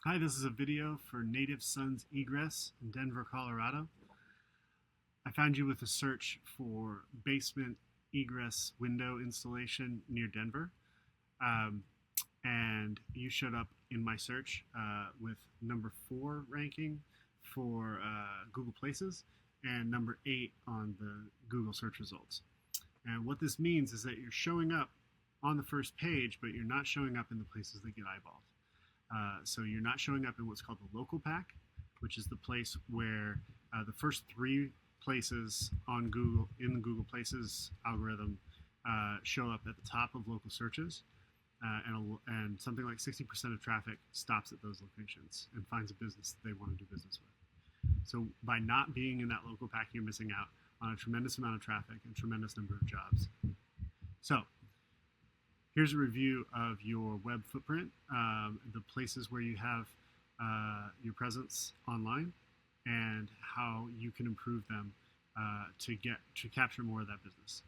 Hi, this is a video for Native Sons Egress in Denver, Colorado. I found you with a search for basement egress window installation near Denver. Um, and you showed up in my search with number 4 ranking for Google Places and number 8 on the Google search results. And what this means is that you're showing up on the first page, but you're not showing up in the places that get eyeballed. So you're not showing up in what's called the local pack, which is the place where the first 3 places on Google in the Google Places algorithm show up at the top of local searches, and something like 60% of traffic stops at those locations and finds a business that they want to do business with. So by not being in that local pack, you're missing out on a tremendous amount of traffic and tremendous number of jobs. So here's a review of your web footprint, the places where you have your presence online, and how you can improve them to capture more of that business.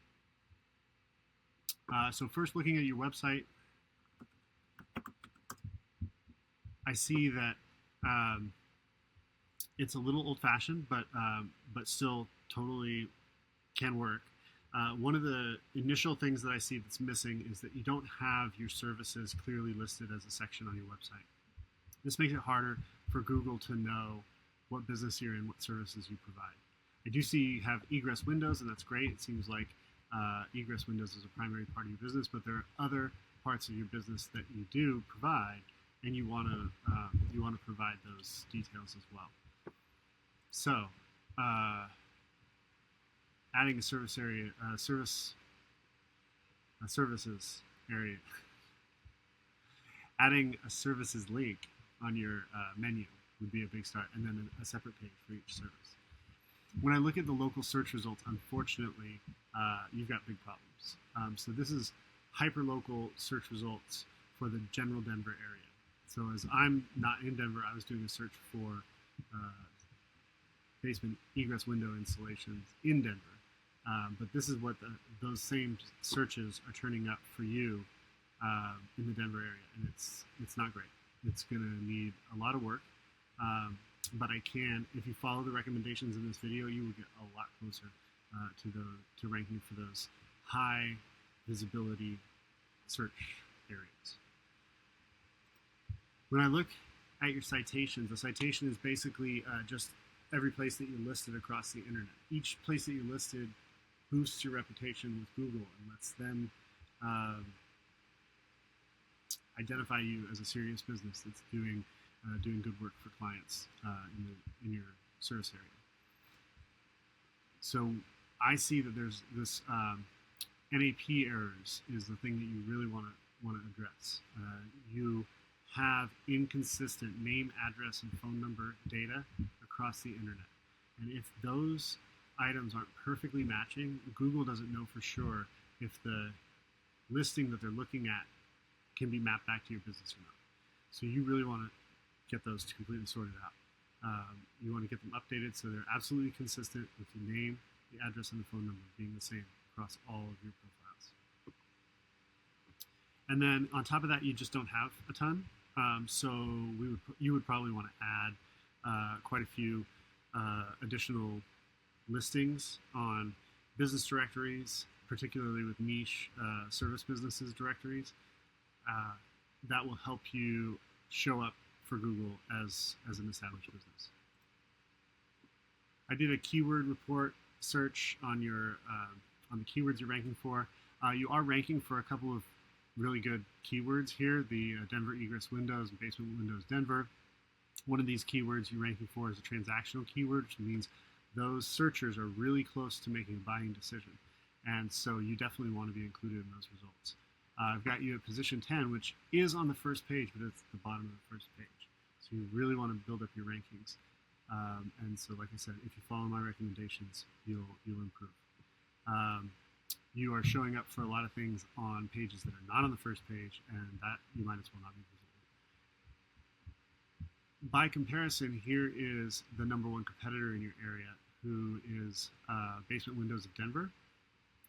So first, looking at your website, I see that it's a little old-fashioned, but still totally can work. One of the initial things that I see that's missing is that you don't have your services clearly listed as a section on your website. This makes it harder for Google to know what business you're in, what services you provide. I do see you have egress windows, and that's great. It seems like egress windows is a primary part of your business, but there are other parts of your business that you do provide, and you want to provide those details as well. So, adding a service area, services area, adding a services link on your menu would be a big start, and then a separate page for each service. When I look at the local search results, unfortunately, you've got big problems. So this is hyper-local search results for the general Denver area. So as I'm not in Denver, I was doing a search for basement egress window installations in Denver. But this is what those same searches are turning up for you in the Denver area, and it's not great. It's going to need a lot of work, but if you follow the recommendations in this video, you will get a lot closer to ranking for those high visibility search areas. When I look at your citations, a citation is basically just every place that you listed across the internet. Each place that you listed boosts your reputation with Google and lets them identify you as a serious business that's doing good work for clients in your service area. So I see that there's this NAP errors is the thing that you really want to address. You have inconsistent name, address, and phone number data across the internet, and if those items aren't perfectly matching, Google doesn't know for sure if the listing that they're looking at can be mapped back to your business or not. So you really want to get those completely sorted out. You want to get them updated so they're absolutely consistent with the name, the address, and the phone number being the same across all of your profiles. And then on top of that, you just don't have a ton. So you would probably want to add quite a few additional listings on business directories, particularly with niche service businesses directories. That will help you show up for Google as an established business. I did a keyword report search on the keywords you're ranking for. You are ranking for a couple of really good keywords here, the Denver egress windows and basement windows Denver. One of these keywords you're ranking for is a transactional keyword, which means those searchers are really close to making a buying decision. And so you definitely want to be included in those results. I've got you at position 10, which is on the first page, but it's at the bottom of the first page. So you really want to build up your rankings. And so, like I said, if you follow my recommendations, you'll improve. You are showing up for a lot of things on pages that are not on the first page, and that you might as well not be visible. By comparison, here is the number 1 competitor in your area, who is Basement Windows of Denver.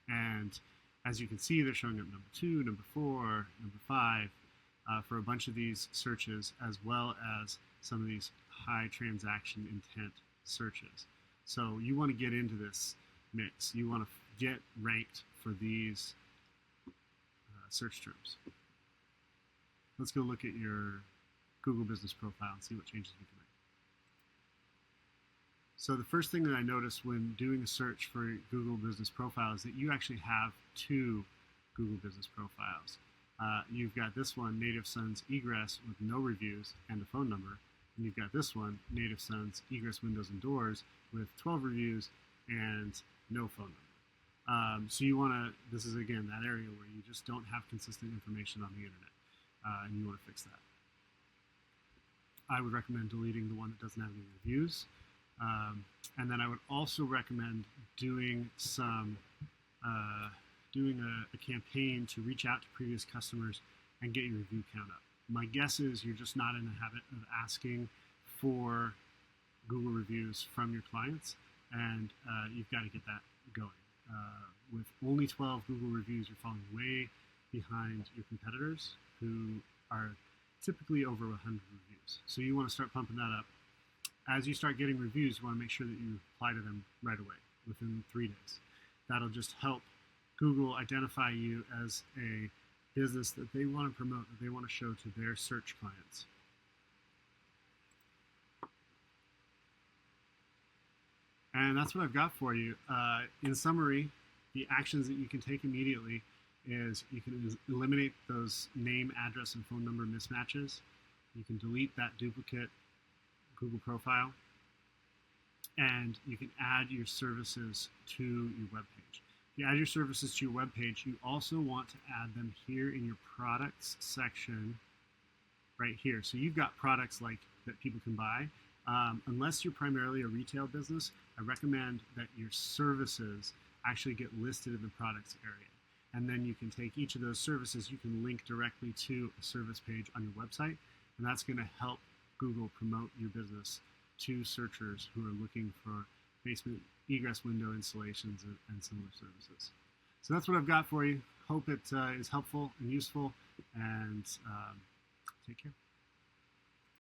And as you can see, they're showing up number 2, number 4, number 5. for a bunch of these searches, as well as some of these high transaction intent searches. So you want to get into this mix. You want to get ranked for these search terms. Let's go look at your Google Business Profile and see what changes we can make. So the first thing that I noticed when doing a search for Google Business Profile is that you actually have two Google Business Profiles. You've got this one, Native Sons Egress, with no reviews and a phone number. And you've got this one, Native Sons Egress Windows and Doors, with 12 reviews and no phone number. So you want to, this is again that area where you just don't have consistent information on the internet, and you want to fix that. I would recommend deleting the one that doesn't have any reviews. And then I would also recommend doing some a campaign to reach out to previous customers and get your review count up. My guess is you're just not in the habit of asking for Google reviews from your clients, and you've got to get that going. With only 12 Google reviews, you're falling way behind your competitors who are typically over 100 reviews. So you want to start pumping that up. As you start getting reviews, you want to make sure that you reply to them right away, within 3 days. That'll just help Google identify you as a business that they want to promote, that they want to show to their search clients. And that's what I've got for you. In summary, the actions that you can take immediately is you can eliminate those name, address, and phone number mismatches. You can delete that duplicate Google profile, and you can add your services to your web page. If you add your services to your web page, you also want to add them here in your products section right here. So you've got products like that people can buy. Unless you're primarily a retail business, I recommend that your services actually get listed in the products area. And then you can take each of those services, you can link directly to a service page on your website, and that's going to help Google promote your business to searchers who are looking for basement egress window installations and similar services. So that's what I've got for you. Hope it is helpful and useful, and take care.